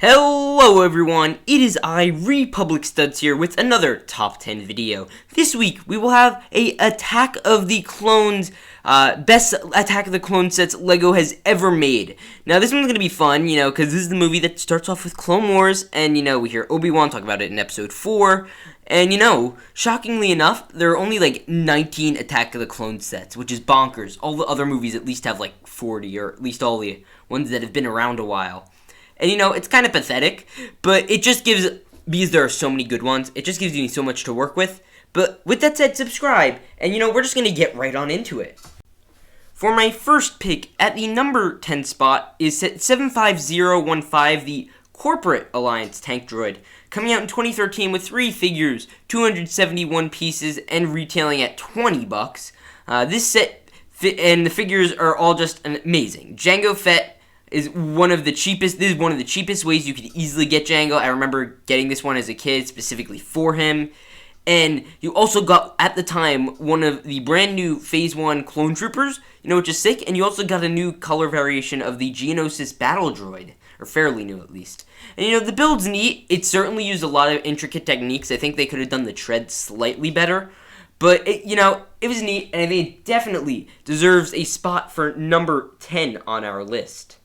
Hello everyone, it is I, Republic Studs here with another Top 10 video. This week we will have a Attack of the Clones, best Attack of the Clones sets LEGO has ever made. Now this one's going to be fun, because this is the movie that starts off with Clone Wars, and we hear Obi-Wan talk about it in episode 4, and shockingly enough, there are only like 19 Attack of the Clones sets, which is bonkers. All the other movies at least have like 40, or at least all the ones that have been around a while. And it's kind of pathetic, but it just gives, because there are so many good ones, it just gives you so much to work with. But with that said, subscribe, and we're just going to get right on into it. For my first pick, at the number 10 spot, is set 75015, the Corporate Alliance Tank Droid, coming out in 2013 with 3 figures, 271 pieces, and retailing at $20. This set, and the figures are all just amazing. Jango Fett is one of the cheapest. This is one of the cheapest ways you could easily get Jango. I remember getting this one as a kid specifically for him. And you also got, at the time, one of the brand new Phase 1 Clone Troopers, which is sick. And you also got a new color variation of the Geonosis Battle Droid, or fairly new at least. And the build's neat. It certainly used a lot of intricate techniques. I think they could have done the tread slightly better. But, it was neat, and I think it definitely deserves a spot for number 10 on our list.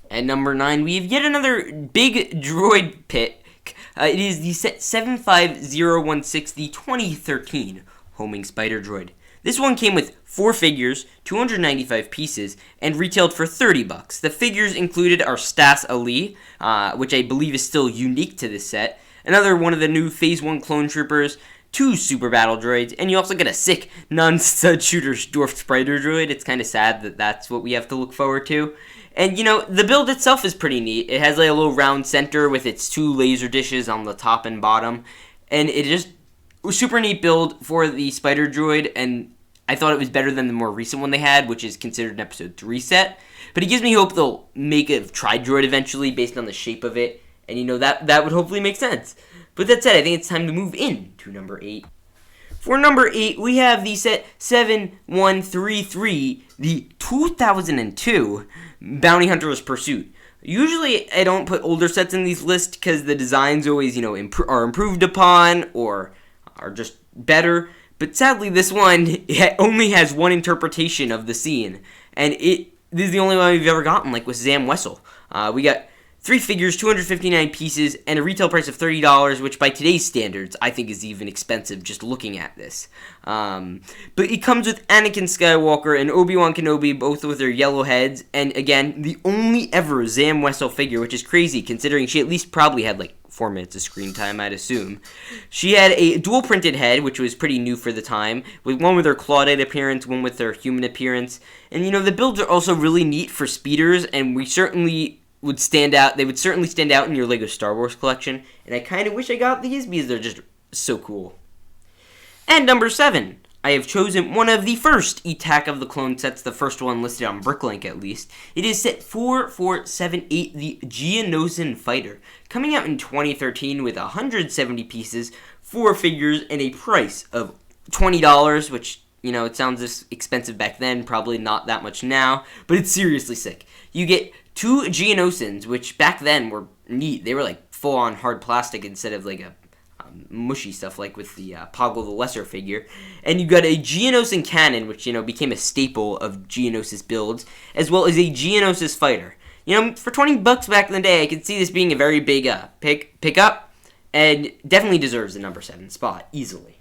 At number 9, we have yet another big droid pick. It is the set 75016, the 2013 Homing Spider Droid. This one came with 4 figures, 295 pieces, and retailed for $30. The figures included our Stas Ali, which I believe is still unique to this set, another one of the new Phase 1 Clone Troopers, 2 Super Battle Droids, and you also get a sick non-stud shooter Dwarf Spider Droid. It's kind of sad that that's what we have to look forward to. And, the build itself is pretty neat. It has like a little round center with its 2 laser dishes on the top and bottom. And it just was super neat build for the Spider Droid, and I thought it was better than the more recent one they had, which is considered an Episode 3 set. But it gives me hope they'll make a Tri-Droid eventually based on the shape of it. And, that would hopefully make sense. But that said, I think it's time to move in to number 8. For number 8, we have the set 7133, the 2002 Bounty Hunter's Pursuit. Usually, I don't put older sets in these lists because the designs always, are improved upon or are just better. But sadly, this one only has one interpretation of the scene, and this is the only one we've ever gotten, like with Zam Wessel. We got 3 figures, 259 pieces, and a retail price of $30, which by today's standards, I think is even expensive just looking at this. But it comes with Anakin Skywalker and Obi-Wan Kenobi, both with their yellow heads, and again, the only ever Zam Wessel figure, which is crazy, considering she at least probably had like 4 minutes of screen time, I'd assume. She had a dual printed head, which was pretty new for the time, with one with her Claudette appearance, one with her human appearance. And the builds are also really neat for speeders, and we certainly would stand out. They would certainly stand out in your LEGO Star Wars collection, and I kind of wish I got these because they're just so cool. And number 7, I have chosen one of the first Attack of the Clone sets, the first one listed on Bricklink at least. It is set 4478, the Geonosis Fighter, coming out in 2013 with 170 pieces, 4 figures, and a price of $20, which, it sounds expensive back then, probably not that much now, but it's seriously sick. You get 2 Geonosis, which back then were neat. They were like full-on hard plastic instead of like a mushy stuff like with the Poggle the Lesser figure. And you got a Geonosis cannon, which became a staple of Geonosis builds, as well as a Geonosis fighter. For $20 back in the day, I could see this being a very big pickup, and definitely deserves the number 7 spot easily.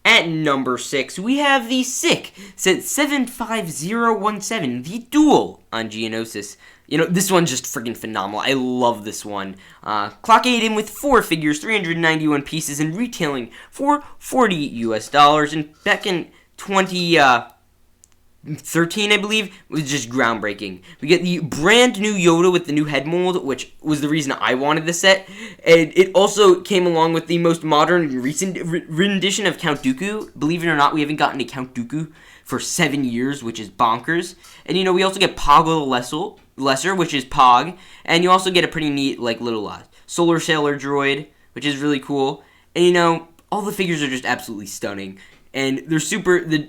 At number 6, we have the sick set 75017, the Duel on Geonosis. This one's just freaking phenomenal. I love this one. Clockade in with 4 figures, 391 pieces, and retailing for $40. And back in 2013, I believe, was just groundbreaking. We get the brand new Yoda with the new head mold, which was the reason I wanted this set. And it also came along with the most modern and recent rendition of Count Dooku. Believe it or not, we haven't gotten a Count Dooku for 7 years, which is bonkers. And we also get Poggle the Lesser, which is Pog, and you also get a pretty neat little Solar Sailor droid, which is really cool. And all the figures are just absolutely stunning. and they're the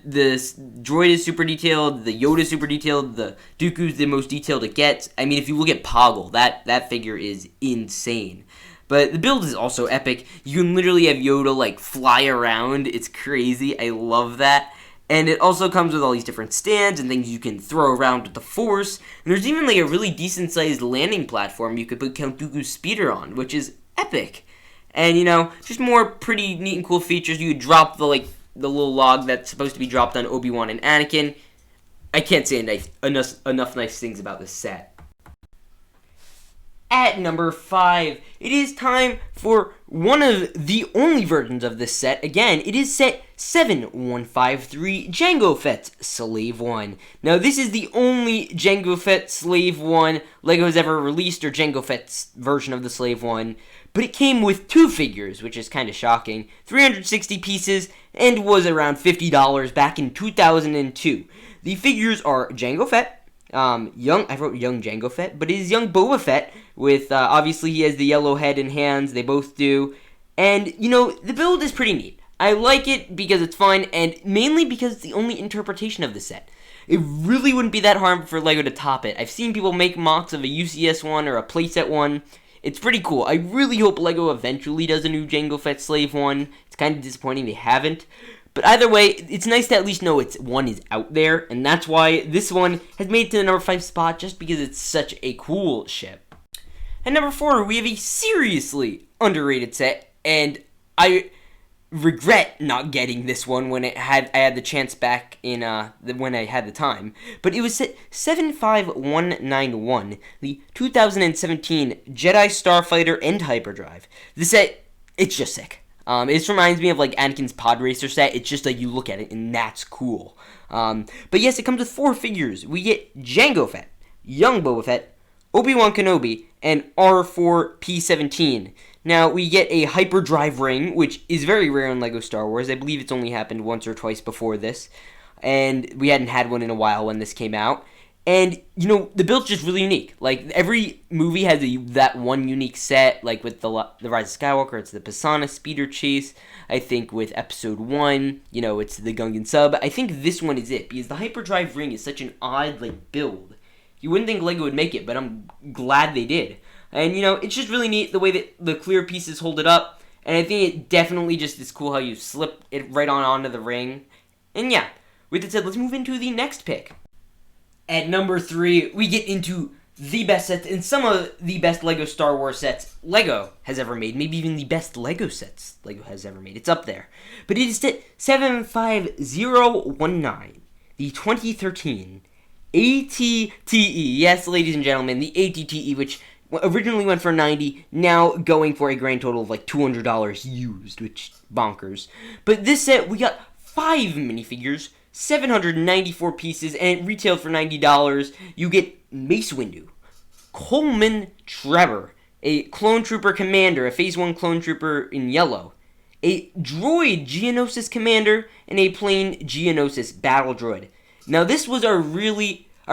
droid is super detailed, the Yoda is super detailed, the Dooku's the most detailed it gets. I mean, if you look at Poggle, that figure is insane. But the build is also epic. You can literally have Yoda, like, fly around. It's crazy. I love that. And it also comes with all these different stands and things you can throw around with the Force. And there's even, like, a really decent-sized landing platform you could put Count Dooku's speeder on, which is epic. And, just more pretty neat and cool features. You could drop the little log that's supposed to be dropped on Obi-Wan and Anakin. I can't say enough nice things about this set. At number 5, it is time for one of the only versions of this set. Again, it is set 7153 Jango Fett Slave 1. Now, this is the only Jango Fett Slave 1 LEGO has ever released, or Jango Fett's version of the Slave 1. But it came with 2 figures, which is kind of shocking. 360 pieces, and was around $50 back in 2002. The figures are Jango Fett. I wrote young Jango Fett, but it is young Boba Fett with, obviously he has the yellow head and hands, they both do, and, the build is pretty neat. I like it because it's fun, and mainly because it's the only interpretation of the set. It really wouldn't be that hard for LEGO to top it. I've seen people make mocks of a UCS one or a playset one. It's pretty cool. I really hope LEGO eventually does a new Jango Fett Slave one. It's kind of disappointing they haven't. But either way, it's nice to at least know one is out there, and that's why this one has made it to the number 5 spot, just because it's such a cool ship. At number 4, we have a seriously underrated set, and I regret not getting this one when I had the chance back in when I had the time. But it was set 75191, the 2017 Jedi Starfighter and Hyperdrive. The set, it's just sick. It just reminds me of, like, Anakin's Pod Racer set. It's just like you look at it, and that's cool. But yes, it comes with 4 figures. We get Jango Fett, young Boba Fett, Obi-Wan Kenobi, and R4-P17. Now, we get a hyperdrive ring, which is very rare in LEGO Star Wars. I believe it's only happened once or twice before this. And we hadn't had one in a while when this came out. And, the build's just really unique. Like, every movie has that one unique set. Like, with the Rise of Skywalker, it's the Pisana Speeder Chase. I think with Episode 1, it's the Gungan Sub. I think this one is it, because the hyperdrive ring is such an odd, build. You wouldn't think LEGO would make it, but I'm glad they did. And, it's just really neat the way that the clear pieces hold it up. And I think it definitely just is cool how you slip it right onto the ring. And yeah, with that said, let's move into the next pick. At number 3, we get into the best sets and some of the best LEGO Star Wars sets LEGO has ever made. Maybe even the best LEGO sets LEGO has ever made. It's up there. But it is set 75019, the 2013 ATTE. Yes, ladies and gentlemen, the ATTE, which originally went for $90, now going for a grand total of $200 used, which bonkers. But this set, we got 5 minifigures, 794 pieces, and it retailed for $90. You get Mace Windu, Coleman Trevor, a Clone Trooper Commander, a Phase 1 Clone Trooper in yellow, a droid Geonosis Commander, and a plain Geonosis Battle Droid. Now, this was our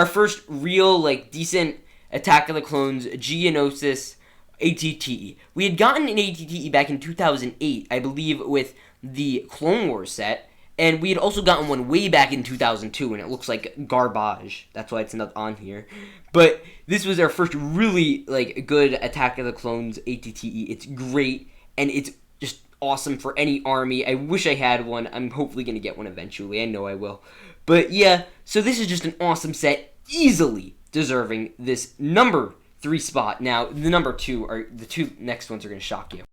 first real, decent Attack of the Clones Geonosis ATTE. We had gotten an ATTE back in 2008, I believe, with the Clone Wars set, and we had also gotten one way back in 2002, and it looks like garbage. That's why it's not on here. But this was our first really, good Attack of the Clones ATTE. It's great, and it's just awesome for any army. I wish I had one. I'm hopefully going to get one eventually. I know I will. But yeah, so this is just an awesome set, easily deserving this number 3 spot. Now, the number 2, the 2 next ones are going to shock you.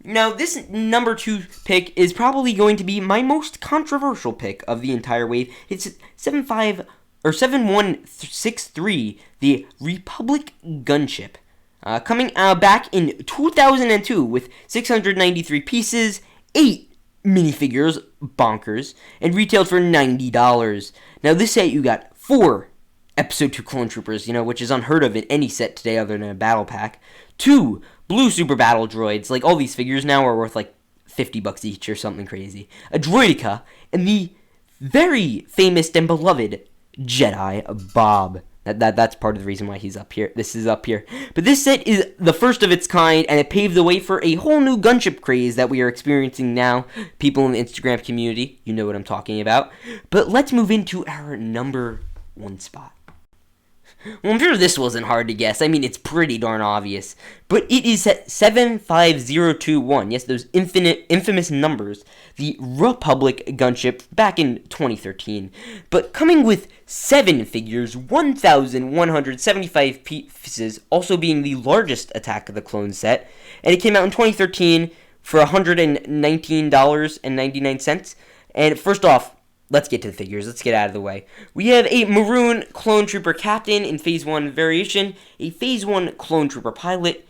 Now, this number 2 pick is probably going to be my most controversial pick of the entire wave. It's 7163, the Republic Gunship, coming out back in 2002 with 693 pieces, 8 minifigures, bonkers, and retailed for $90. Now, this set, you got 4 Episode 2 Clone Troopers, which is unheard of in any set today other than a battle pack. 2 Blue Super Battle Droids, all these figures now are worth $50 each or something crazy. A Droideka, and the very famous and beloved Jedi Bob. That's part of the reason why he's up here. This is up here. But this set is the first of its kind, and it paved the way for a whole new gunship craze that we are experiencing now. People in the Instagram community, you know what I'm talking about. But let's move into our number 1 spot. Well, I'm sure this wasn't hard to guess. I mean, it's pretty darn obvious. But it is set 75021. Yes, those infamous numbers. The Republic gunship back in 2013. But coming with 7 figures, 1,175 pieces, also being the largest Attack of the Clones set. And it came out in 2013 for $119.99. And first off, let's get to the figures. Let's get out of the way. We have a Maroon Clone Trooper Captain in Phase 1 variation, a Phase 1 Clone Trooper Pilot,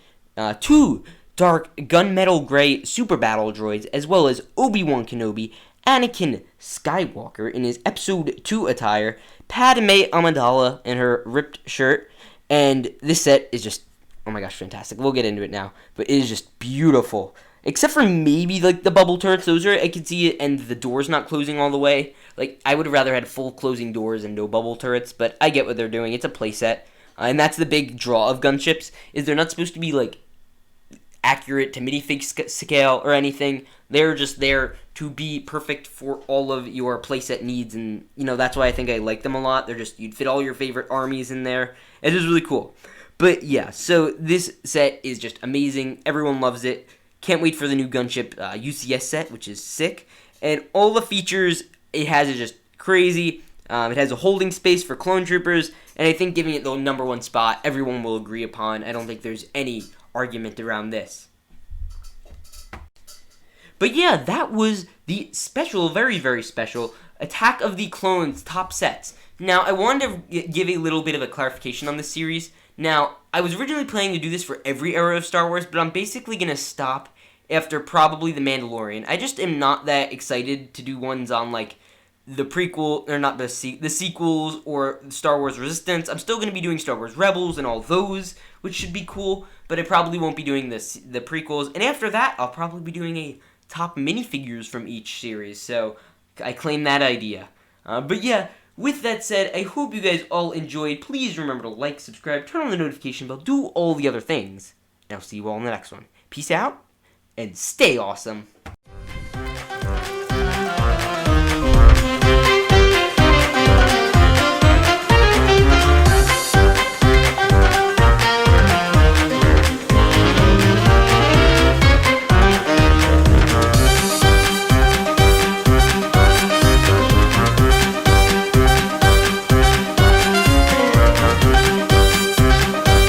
2 Dark Gunmetal Gray Super Battle Droids, as well as Obi-Wan Kenobi, Anakin Skywalker in his Episode 2 attire, Padme Amidala in her ripped shirt, and this set is just, oh my gosh, fantastic. We'll get into it now, but it is just beautiful. Except for maybe, like, the bubble turrets, those are, I can see it, and the doors not closing all the way. Like, I would have rather had full closing doors and no bubble turrets, but I get what they're doing. It's a playset, and that's the big draw of gunships, is they're not supposed to be, like, accurate to minifig scale or anything. They're just there to be perfect for all of your playset needs, and, you know, that's why I think I like them a lot. They're just, you'd fit all your favorite armies in there. It is really cool. But, yeah, so this set is just amazing. Everyone loves it. Can't wait for the new gunship UCS set, which is sick. And all the features it has is just crazy. It has a holding space for clone troopers, and I think giving it the number 1 spot, everyone will agree upon. I don't think there's any argument around this. But yeah, that was the special, very, very special Attack of the Clones top sets. Now, I wanted to give a little bit of a clarification on this series. Now, I was originally planning to do this for every era of Star Wars, but I'm basically going to stop after probably The Mandalorian. I just am not that excited to do ones on, like, the prequel, or not the sequels, or Star Wars Resistance. I'm still going to be doing Star Wars Rebels and all those, which should be cool, but I probably won't be doing the prequels. And after that, I'll probably be doing a top minifigures from each series, so I claim that idea. But yeah, with that said, I hope you guys all enjoyed. Please remember to like, subscribe, turn on the notification bell, do all the other things. And I'll see you all in the next one. Peace out, and stay awesome.